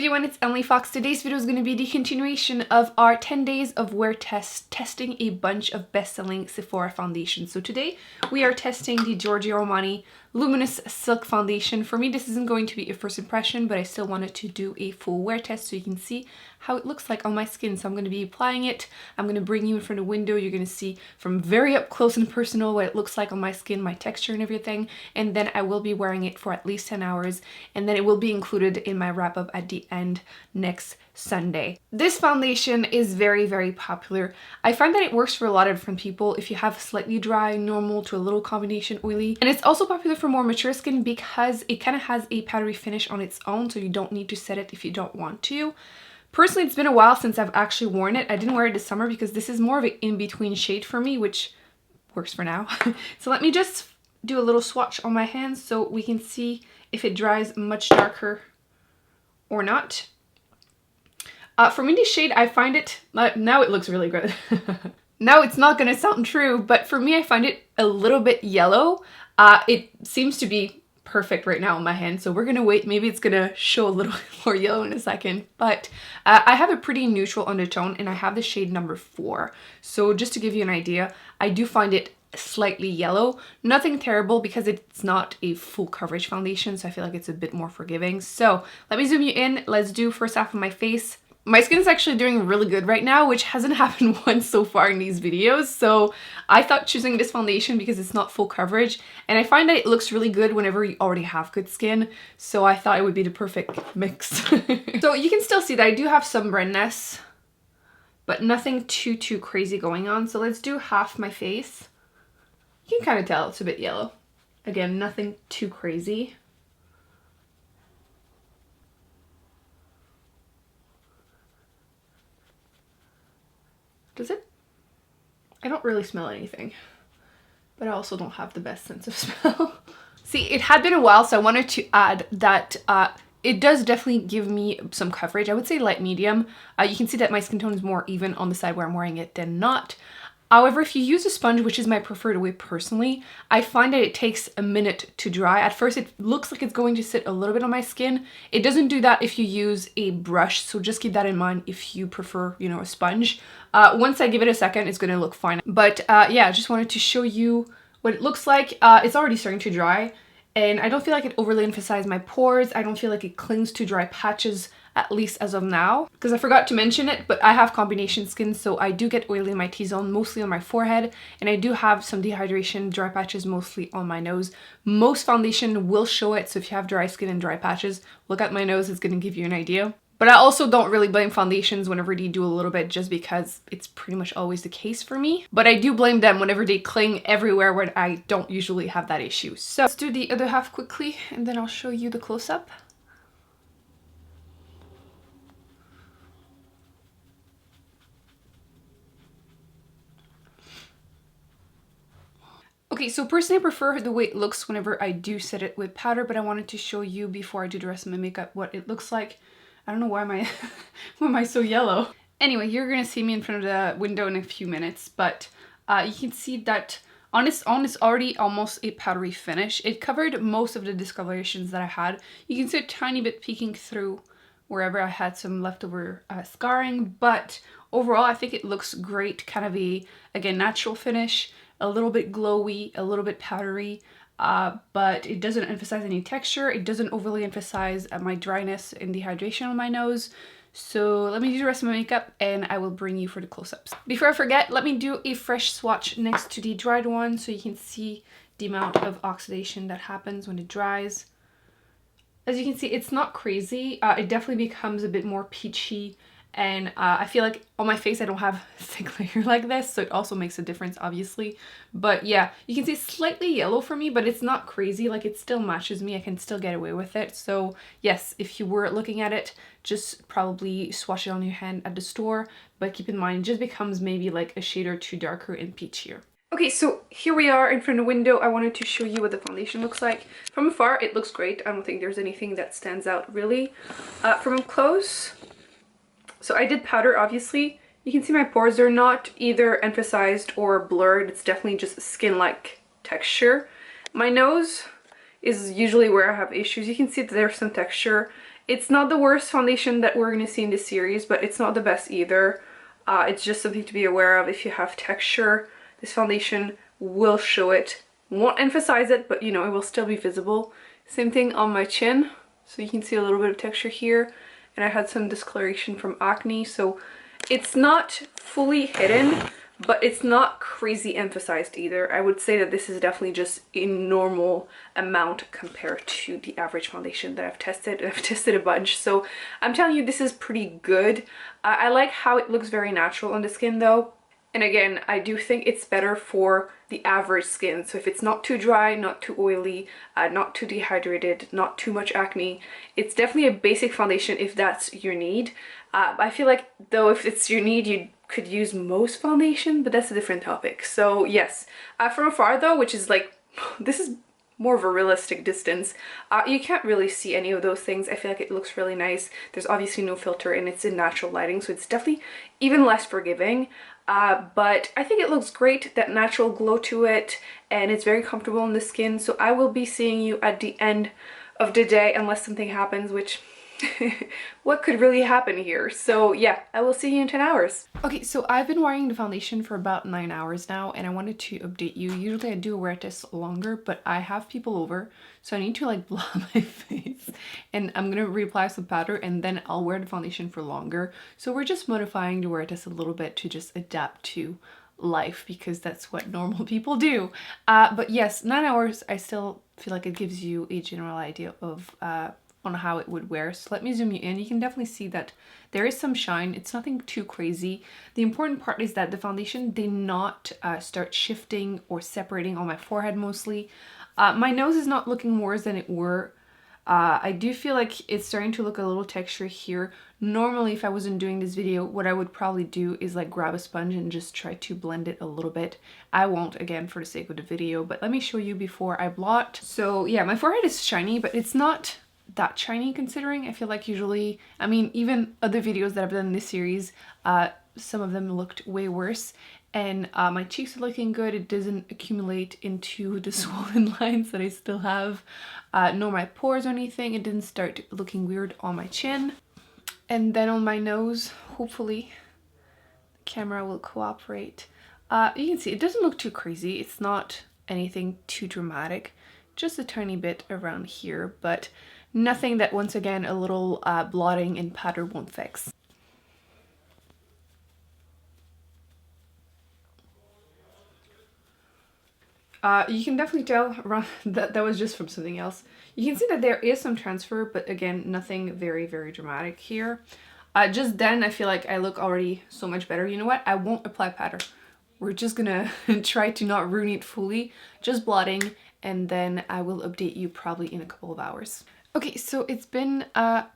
everyone, it's Emily Fox. Today's video is going to be the continuation of our 10 days of wear test, testing a bunch of best-selling Sephora foundations. So today we are testing the Giorgio Armani Luminous Silk Foundation. For me, this isn't going to be a first impression, but I still wanted to do a full wear test so you can see how it looks like on my skin. So I'm going to be applying it. I'm going to bring you in front of the window. You're going to see from very up close and personal what it looks like on my skin, my texture and everything. And then I will be wearing it for at least 10 hours. And then it will be included in my wrap-up at the end next Sunday. This foundation is very, very popular. I find that it works for a lot of different people if you have slightly dry, normal to a little combination oily. And it's also popular for more mature skin because it kind of has a powdery finish on its own, so you don't need to set it if you don't want to. Personally, it's been a while since I've actually worn it. I didn't wear it this summer because this is more of an in-between shade for me, which works for now. So let me just do a little swatch on my hands so we can see if it dries much darker or not. For me, this shade, I find it, now it looks really good. Now it's not gonna sound true, but for me, I find it a little bit yellow. It seems to be perfect right now on my hand, so we're gonna wait. Maybe it's gonna show a little more yellow in a second, but I have a pretty neutral undertone and I have the shade number 4. So just to give you an idea, I do find it slightly yellow. Nothing terrible because it's not a full coverage foundation, so I feel like it's a bit more forgiving. So let me zoom you in. Let's do first half of my face. My skin is actually doing really good right now, which hasn't happened once so far in these videos. So I thought choosing this foundation because it's not full coverage, and I find that it looks really good whenever you already have good skin. So I thought it would be the perfect mix. So you can still see that I do have some redness, but nothing too crazy going on. So let's do half my face. You can kind of tell it's a bit yellow. Again, nothing too crazy. Does it? I don't really smell anything, but I also don't have the best sense of smell. See, it had been a while, so I wanted to add that it does definitely give me some coverage. I would say light medium. You can see that my skin tone is more even on the side where I'm wearing it than not. However, if you use a sponge, which is my preferred way personally, I find that it takes a minute to dry. At first, it looks like it's going to sit a little bit on my skin. It doesn't do that if you use a brush, so just keep that in mind if you prefer, you know, a sponge. Once I give it a second, it's going to look fine. But yeah, I just wanted to show you what it looks like. It's already starting to dry, and I don't feel like it overly emphasized my pores. I don't feel like it clings to dry patches, at least as of now, because I forgot to mention it, but I have combination skin, so I do get oily in my T-zone, mostly on my forehead, and I do have some dehydration, dry patches mostly on my nose. Most foundation will show it, so if you have dry skin and dry patches, look at my nose, it's going to give you an idea. But I also don't really blame foundations whenever they do a little bit, just because it's pretty much always the case for me. But I do blame them whenever they cling everywhere when I don't usually have that issue. So let's do the other half quickly, and then I'll show you the close-up. Okay, so personally I prefer the way it looks whenever I do set it with powder, but I wanted to show you before I do the rest of my makeup what it looks like. I don't know why why am I so yellow? Anyway, you're gonna see me in front of the window in a few minutes, but you can see that on its own it's already almost a powdery finish. It covered most of the discolorations that I had. You can see a tiny bit peeking through wherever I had some leftover scarring, but overall I think it looks great. Kind of a, again, natural finish. A little bit glowy, a little bit powdery, but it doesn't emphasize any texture. It doesn't overly emphasize my dryness and dehydration on my nose. So let me do the rest of my makeup and I will bring you for the close-ups. Before I forget, let me do a fresh swatch next to the dried one so you can see the amount of oxidation that happens when it dries. As you can see, it's not crazy. It definitely becomes a bit more peachy. And I feel like on my face I don't have thick layer like this, so it also makes a difference, obviously. But yeah, you can see it's slightly yellow for me, but it's not crazy. Like, it still matches me. I can still get away with it. So yes, if you were looking at it, just probably swatch it on your hand at the store. But keep in mind, it just becomes maybe like a shade or two darker and peachier. Okay, so here we are in front of the window. I wanted to show you what the foundation looks like. From afar, it looks great. I don't think there's anything that stands out really. From up close, so I did powder, obviously. You can see my pores are not either emphasized or blurred. It's definitely just skin-like texture. My nose is usually where I have issues. You can see that there's some texture. It's not the worst foundation that we're going to see in this series, but it's not the best either. It's just something to be aware of. If you have texture, this foundation will show it. Won't emphasize it, but you know, it will still be visible. Same thing on my chin. So you can see a little bit of texture here. And I had some discoloration from acne. So it's not fully hidden, but it's not crazy emphasized either. I would say that this is definitely just a normal amount compared to the average foundation that I've tested. I've tested a bunch, so I'm telling you, this is pretty good. I like how it looks very natural on the skin though. And again, I do think it's better for the average skin. So if it's not too dry, not too oily, not too dehydrated, not too much acne, it's definitely a basic foundation if that's your need. I feel like though if it's your need, you could use most foundation, but that's a different topic. So yes, from afar though, which is like, this is more of a realistic distance, you can't really see any of those things. I feel like it looks really nice. There's obviously no filter and it's in natural lighting, so it's definitely even less forgiving. But I think it looks great, that natural glow to it, and it's very comfortable on the skin. So I will be seeing you at the end of the day unless something happens, which what could really happen here? So yeah, I will see you in 10 hours. Okay, so I've been wearing the foundation for about 9 hours now, and I wanted to update you. Usually I do a wear test longer, but I have people over, so I need to like blot my face, and I'm gonna reapply some powder and then I'll wear the foundation for longer. So we're just modifying the wear test a little bit to just adapt to life, because that's what normal people do. But yes, 9 hours, I still feel like it gives you a general idea of on how it would wear. So let me zoom you in. You can definitely see that there is some shine. It's nothing too crazy. The important part is that the foundation did not start shifting or separating on my forehead mostly. My nose is not looking worse than it were. I do feel like it's starting to look a little texture here. Normally, if I wasn't doing this video, what I would probably do is like grab a sponge and just try to blend it a little bit. I won't, again, for the sake of the video, but let me show you before I blot. So yeah, my forehead is shiny, but it's not that shiny considering. I feel like usually, I mean, even other videos that I've done in this series, some of them looked way worse, and my cheeks are looking good. It doesn't accumulate into the swollen lines that I still have, nor my pores or anything. It didn't start looking weird on my chin. And then on my nose, hopefully the camera will cooperate. You can see it doesn't look too crazy. It's not anything too dramatic, just a tiny bit around here, but nothing that, once again, a little blotting and powder won't fix. You can definitely tell that was just from something else. You can see that there is some transfer, but again, nothing very, very dramatic here. Just then, I feel like I look already so much better. You know what? I won't apply powder. We're just gonna try to not ruin it fully, just blotting, and then I will update you probably in a couple of hours. Okay, so it's been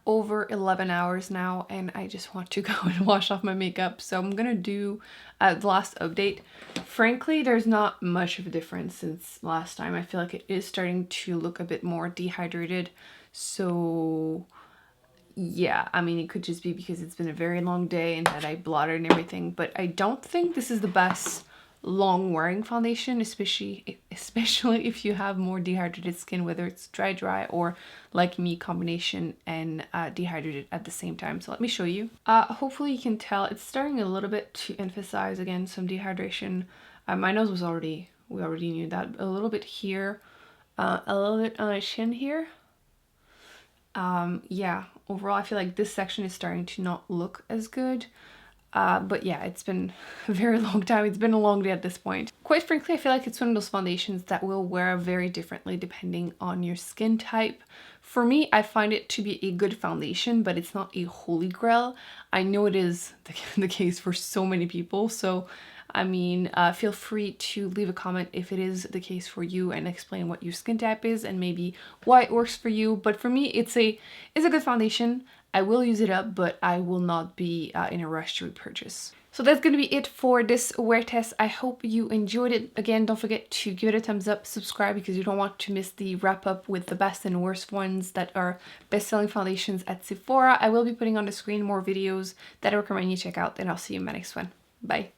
over 11 hours now, and I just want to go and wash off my makeup, so I'm gonna do the last update. Frankly, there's not much of a difference since last time. I feel like it is starting to look a bit more dehydrated, so yeah, I mean, it could just be because it's been a very long day and that I blotted and everything, but I don't think this is the best long wearing foundation, especially if you have more dehydrated skin, whether it's dry or like me, combination and dehydrated at the same time. So let me show you. Hopefully you can tell it's starting a little bit to emphasize again some dehydration. My nose was already, we already knew that, a little bit here, a little bit on my chin here. Yeah, overall I feel like this section is starting to not look as good. But yeah, it's been a very long time. It's been a long day at this point. Quite frankly, I feel like it's one of those foundations that will wear very differently depending on your skin type. For me, I find it to be a good foundation, but it's not a holy grail. I know it is the case for so many people. So, I mean, feel free to leave a comment if it is the case for you and explain what your skin type is and maybe why it works for you. But for me, it's a good foundation. I will use it up, but I will not be in a rush to repurchase. So that's going to be it for this wear test. I hope you enjoyed it. Again, don't forget to give it a thumbs up, subscribe, because you don't want to miss the wrap up with the best and worst ones that are best-selling foundations at Sephora. I will be putting on the screen more videos that I recommend you check out, and I'll see you in my next one. Bye.